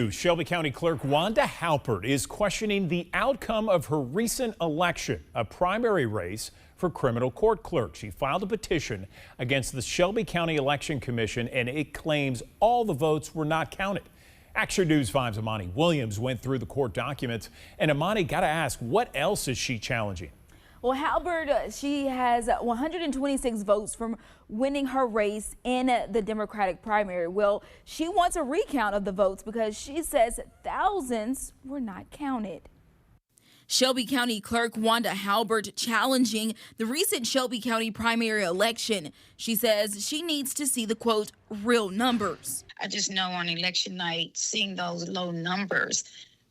Shelby County Clerk Wanda Halbert is questioning the outcome of her recent election, a primary race for criminal court clerk. She filed a petition against the Shelby County Election Commission, and it claims all the votes were not counted. Action News 5's Amani Williams went through the court documents, and Amani, got to ask, what else is she challenging? Well, Halbert, she has 126 votes from winning her race in the Democratic primary. Well, she wants a recount of the votes because she says thousands were not counted. Shelby County Clerk Wanda Halbert challenging the recent Shelby County primary election. She says she needs to see the, quote, real numbers. I just know on election night, seeing those low numbers,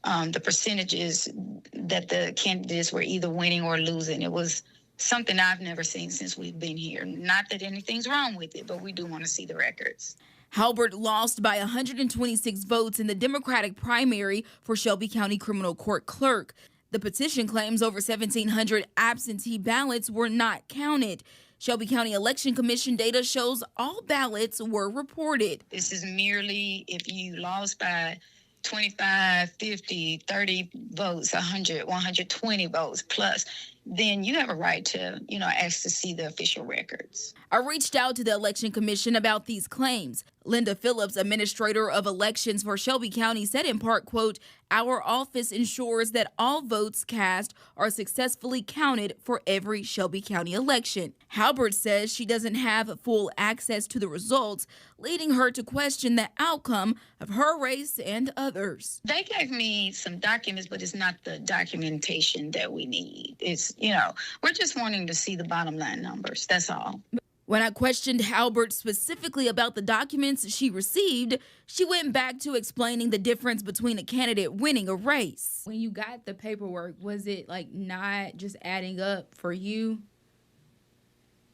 the percentages that the candidates were either winning or losing, it was something I've never seen since we've been here. Not that anything's wrong with it, but we do want to see the records. Halbert lost by 126 votes in the Democratic primary for Shelby County Criminal Court Clerk. The petition claims over 1,700 absentee ballots were not counted. Shelby County Election Commission data shows all ballots were reported. This is merely if you lost by 25, 50, 30 votes, 100, 120 votes plus, then you have a right to, ask to see the official records. I reached out to the Election Commission about these claims. Linda Phillips, administrator of elections for Shelby County, said in part, quote, "Our office ensures that all votes cast are successfully counted for every Shelby County election." Halbert says she doesn't have full access to the results, leading her to question the outcome of her race and others. They gave me some documents, but it's not the documentation that we need. It's, we're just wanting to see the bottom line numbers. That's all. When I questioned Halbert specifically about the documents she received, she went back to explaining the difference between a candidate winning a race. When you got the paperwork, was it not just adding up for you?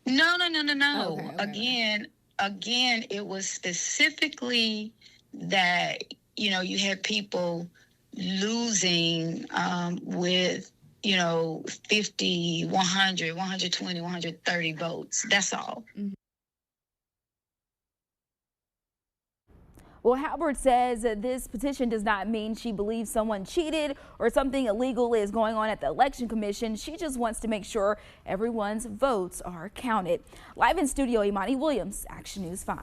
No. Okay. Again, it was specifically that, you had people losing with 50, 100, 120, 130 votes. That's all. Mm-hmm. Well, Halbert says this petition does not mean she believes someone cheated or something illegal is going on at the Election Commission. She just wants to make sure everyone's votes are counted. Live in studio, Amani Williams, Action News 5.